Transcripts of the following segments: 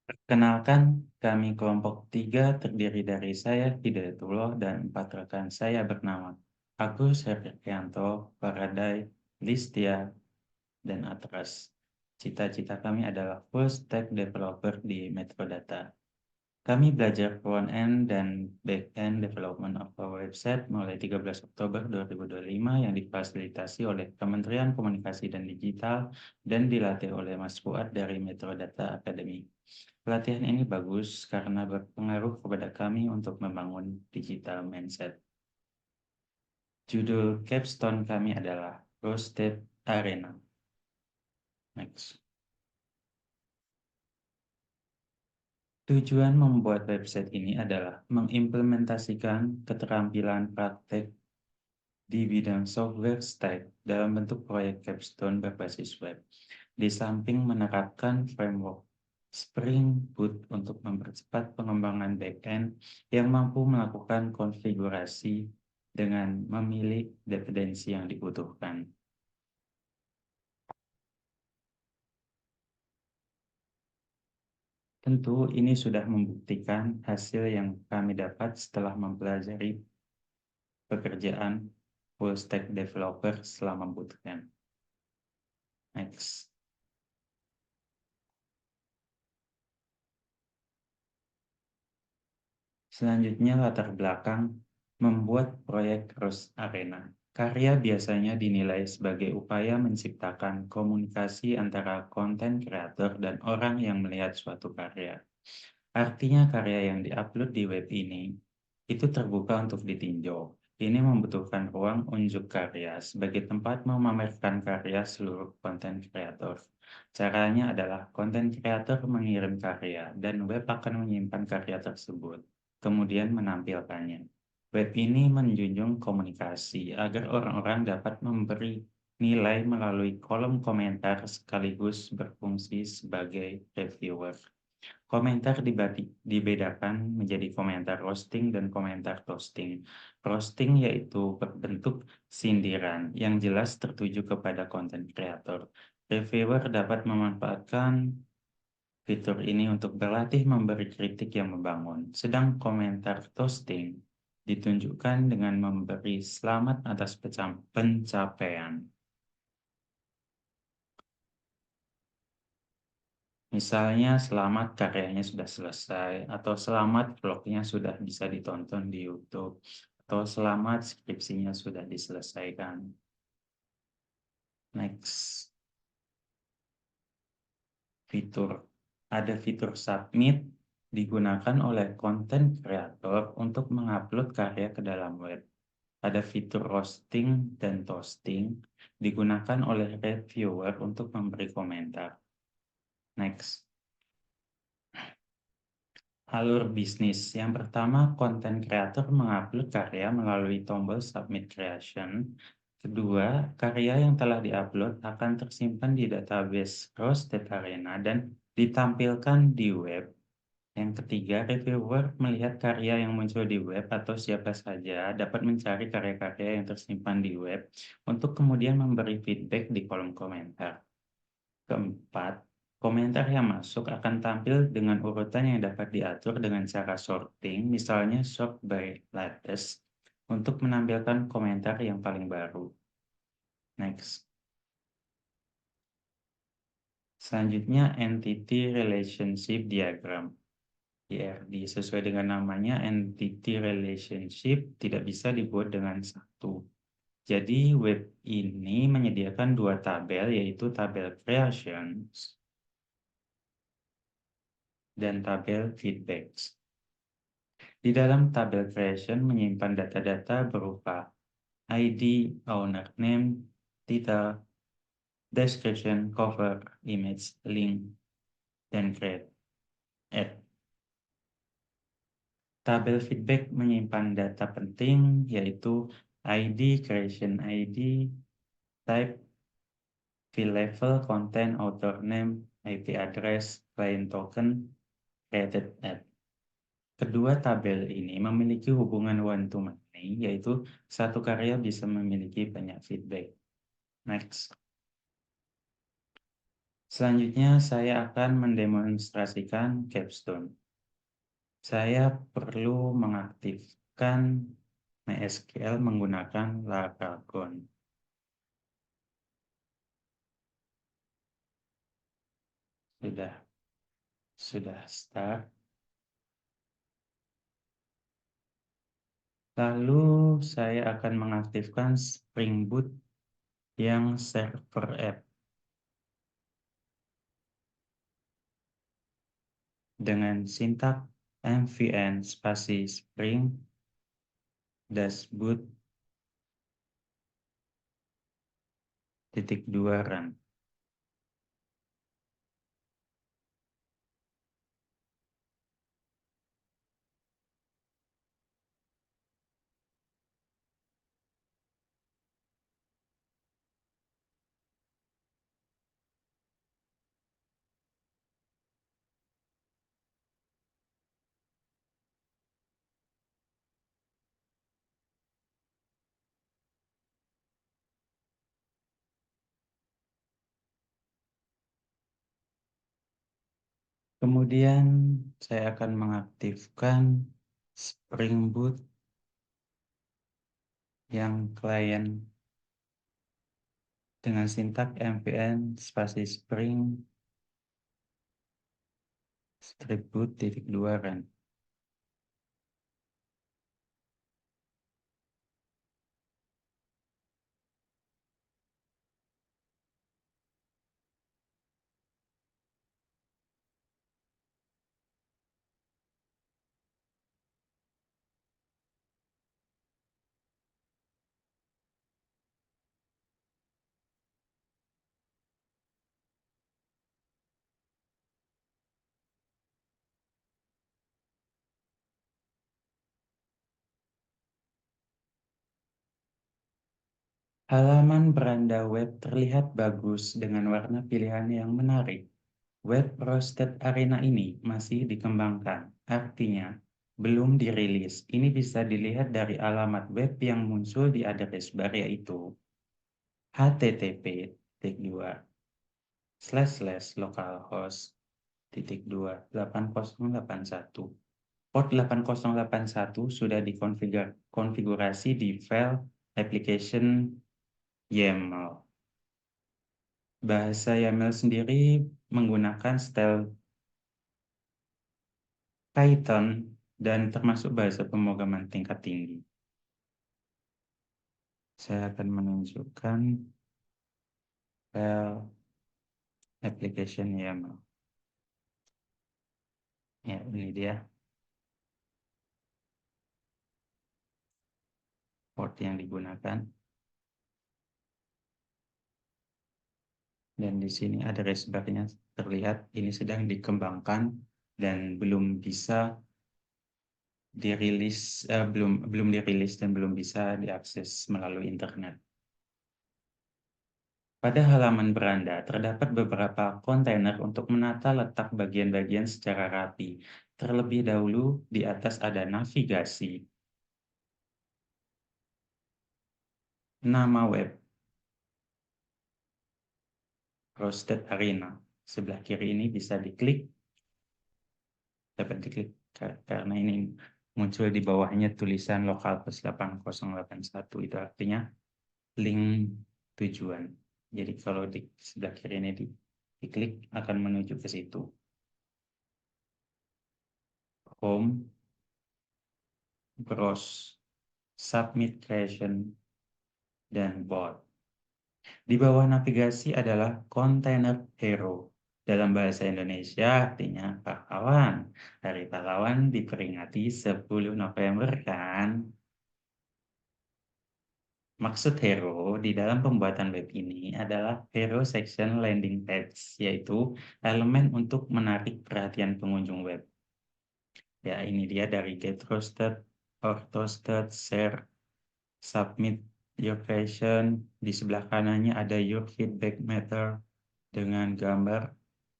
Perkenalkan, kami kelompok 3 terdiri dari saya, Hidayatullah, dan 4 rekan saya bernama Agus Heryanto, Paradai, Listia, dan Atras. Cita-cita kami adalah full stack developer di Metrodata. Kami belajar front-end dan back-end development of our website mulai 13 Oktober 2025 yang difasilitasi oleh Kementerian Komunikasi dan Digital dan dilatih oleh Mas Fuad dari Metrodata Academy. Pelatihan ini bagus karena berpengaruh kepada kami untuk membangun digital mindset. Judul capstone kami adalah Roasted Arena. Next. Tujuan membuat website ini adalah mengimplementasikan keterampilan praktek di bidang software stack dalam bentuk proyek capstone berbasis web. Di samping menerapkan framework Spring Boot untuk mempercepat pengembangan backend yang mampu melakukan konfigurasi dengan memilih dependensi yang dibutuhkan. Tentu ini sudah membuktikan hasil yang kami dapat setelah mempelajari pekerjaan full stack developer selama bootcamp. Next. Selanjutnya latar belakang membuat proyek Roast Arena. Karya biasanya dinilai sebagai upaya menciptakan komunikasi antara konten kreator dan orang yang melihat suatu karya. Artinya karya yang diupload di web ini itu terbuka untuk ditinjau. Ini membutuhkan ruang unjuk karya sebagai tempat memamerkan karya seluruh konten kreator. Caranya adalah konten kreator mengirim karya dan web akan menyimpan karya tersebut, kemudian menampilkannya. Web ini menjunjung komunikasi agar orang-orang dapat memberi nilai melalui kolom komentar sekaligus berfungsi sebagai reviewer. Komentar dibedakan menjadi komentar roasting dan komentar toasting. Roasting yaitu berbentuk sindiran yang jelas tertuju kepada konten kreator. Reviewer dapat memanfaatkan fitur ini untuk berlatih memberi kritik yang membangun. Sedang komentar toasting ditunjukkan dengan memberi selamat atas pencapaian. Misalnya, selamat karyanya sudah selesai, atau selamat vlognya sudah bisa ditonton di YouTube, atau selamat skripsinya sudah diselesaikan. Next. Fitur. Ada fitur submit digunakan oleh konten kreator untuk mengupload karya ke dalam web. Ada fitur roasting dan toasting digunakan oleh reviewer untuk memberi komentar. Next. Alur bisnis. Yang pertama, konten kreator mengupload karya melalui tombol Submit Creation. Kedua, karya yang telah diupload akan tersimpan di database Roasted Arena dan ditampilkan di web. Yang ketiga, reviewer melihat karya yang muncul di web atau siapa saja dapat mencari karya-karya yang tersimpan di web untuk kemudian memberi feedback di kolom komentar. Keempat, komentar yang masuk akan tampil dengan urutan yang dapat diatur dengan cara sorting, misalnya sort by latest, untuk menampilkan komentar yang paling baru. Next. Selanjutnya, Entity Relationship Diagram. ERD, sesuai dengan namanya, Entity Relationship tidak bisa dibuat dengan satu. Jadi, web ini menyediakan dua tabel, yaitu tabel Creations dan tabel Feedbacks. Di dalam tabel creation menyimpan data-data berupa ID, owner name, title, description, cover, image, link, dan create, add. Tabel feedback menyimpan data penting yaitu ID, creation ID, type, field level, content, author name, IP address, client token, created add. Kedua tabel ini memiliki hubungan one-to-many, yaitu satu karya bisa memiliki banyak feedback. Next. Selanjutnya, saya akan mendemonstrasikan Capstone. Saya perlu mengaktifkan MySQL menggunakan Laragon. Sudah start. Lalu saya akan mengaktifkan Spring Boot yang server app dengan sintak mvn spasi spring dashboot .2 run. Kemudian saya akan mengaktifkan Spring Boot yang klien dengan sintak mvn spasi spring .2 run. Halaman beranda web terlihat bagus dengan warna pilihan yang menarik. Web Roasted Arena ini masih dikembangkan, artinya belum dirilis. Ini bisa dilihat dari alamat web yang muncul di address bar, yaitu http://localhost-2 8081. Port 8081 sudah dikonfigurasi di file application YAML. Bahasa YAML sendiri menggunakan style Python dan termasuk bahasa pemrograman tingkat tinggi. Saya akan menunjukkan file application YAML. Ya, ini dia port yang digunakan. Dan di sini address bar-nya terlihat ini sedang dikembangkan dan belum bisa dirilis, belum dirilis dan belum bisa diakses melalui internet. Pada halaman beranda terdapat beberapa kontainer untuk menata letak bagian-bagian secara rapi. Terlebih dahulu di atas ada navigasi, nama web, Roasted Arena. Sebelah kiri ini bisa diklik, dapat diklik karena ini muncul di bawahnya tulisan localhost 8081, itu artinya link tujuan. Jadi kalau di sebelah kiri ini diklik akan menuju ke situ. Home, browse, submit creation, dan board. Di bawah navigasi adalah kontainer hero. Dalam bahasa Indonesia artinya pahlawan. Hari Pahlawan diperingati 10 November kan? Maksud hero di dalam pembuatan web ini adalah hero section landing page, yaitu elemen untuk menarik perhatian pengunjung web. Ya, ini dia dari get roasted, or toasted, share, submit your question. Di sebelah kanannya ada your feedback matter dengan gambar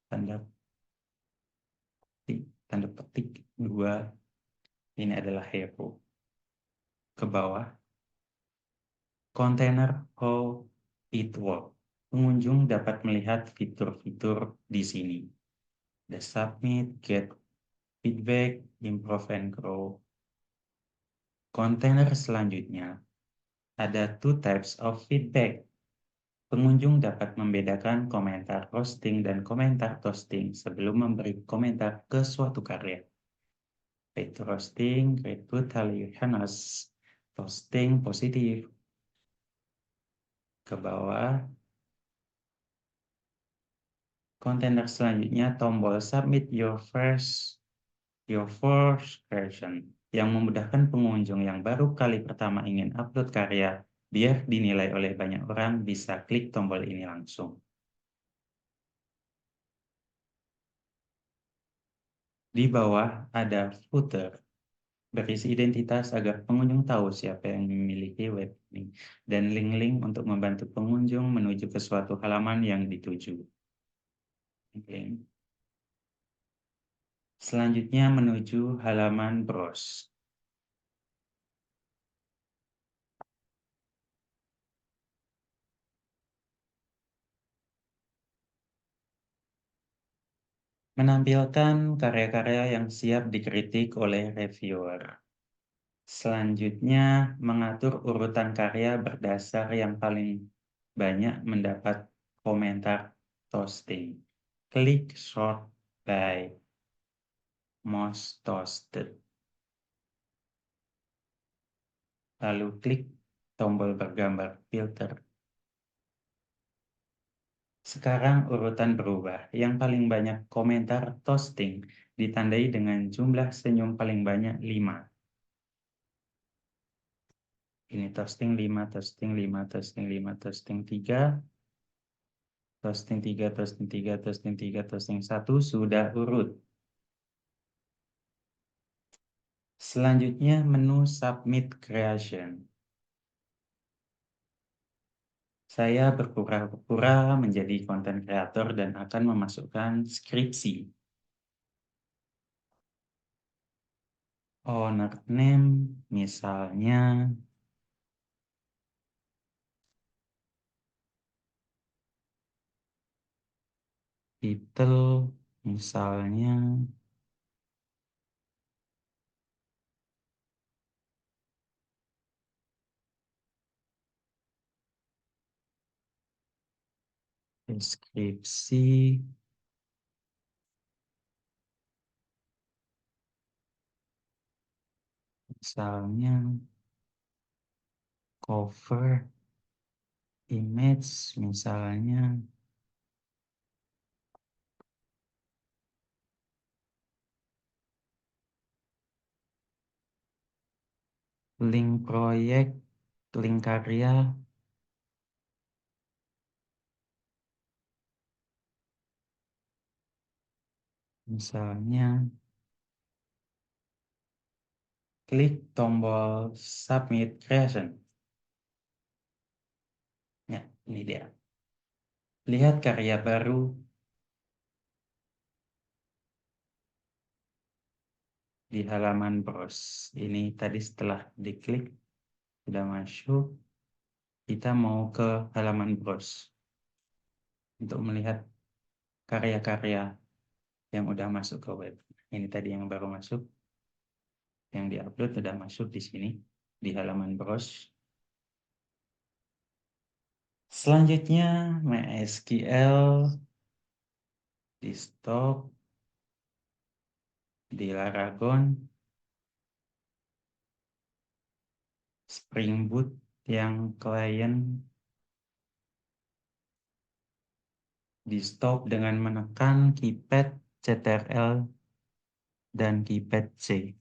tanda petik 2. Ini adalah hero. Ke bawah, container how it work. Pengunjung dapat melihat fitur-fitur di sini. The Submit, Get Feedback, Improve and Grow. Kontainer selanjutnya, ada two types of feedback. Pengunjung dapat membedakan komentar roasting dan komentar toasting sebelum memberi komentar ke suatu karya. Yaitu roasting, brutally honest, toasting, positif. Ke bawah, kontainer selanjutnya tombol Submit your first version yang memudahkan pengunjung yang baru kali pertama ingin upload karya biar dinilai oleh banyak orang bisa klik tombol ini langsung. Di bawah ada footer berisi identitas agar pengunjung tahu siapa yang memiliki web ini dan link-link untuk membantu pengunjung menuju ke suatu halaman yang dituju. Oke. Selanjutnya menuju halaman browse. Menampilkan karya-karya yang siap dikritik oleh reviewer. Selanjutnya, mengatur urutan karya berdasar yang paling banyak mendapat komentar toasting. Klik sort by most toasted. Lalu klik tombol bergambar filter. Sekarang urutan berubah. Yang paling banyak komentar toasting ditandai dengan jumlah senyum paling banyak 5. Ini toasting 5, toasting 5, toasting 5, toasting 3, toasting 3, toasting 3, toasting 3, toasting 1 sudah urut. Selanjutnya menu Submit Creation. Saya berpura-pura menjadi konten kreator dan akan memasukkan skripsi. Owner name misalnya title misalnya deskripsi misalnya cover image misalnya link proyek, link karya misalnya klik tombol Submit Creation. Ya, ini dia. Lihat karya baru di halaman browse. Ini tadi setelah diklik sudah masuk. Kita mau ke halaman browse untuk melihat karya-karya yang udah masuk ke web. Ini tadi yang baru masuk, yang diupload sudah masuk di sini di halaman browse. Selanjutnya MySQL di stop di Laragon, Spring Boot yang klien di stop dengan menekan keypad Ctrl dan keypad C.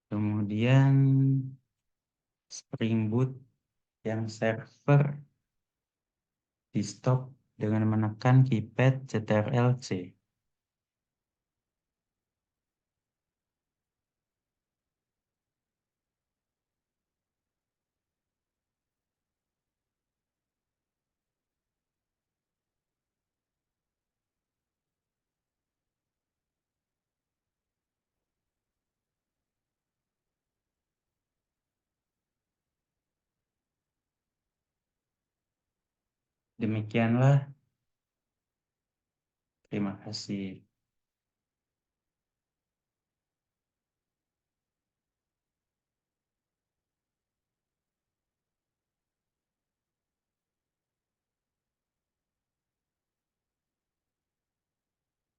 Kemudian Spring Boot yang server di stop dengan menekan keypad Ctrl C. Demikianlah, terima kasih.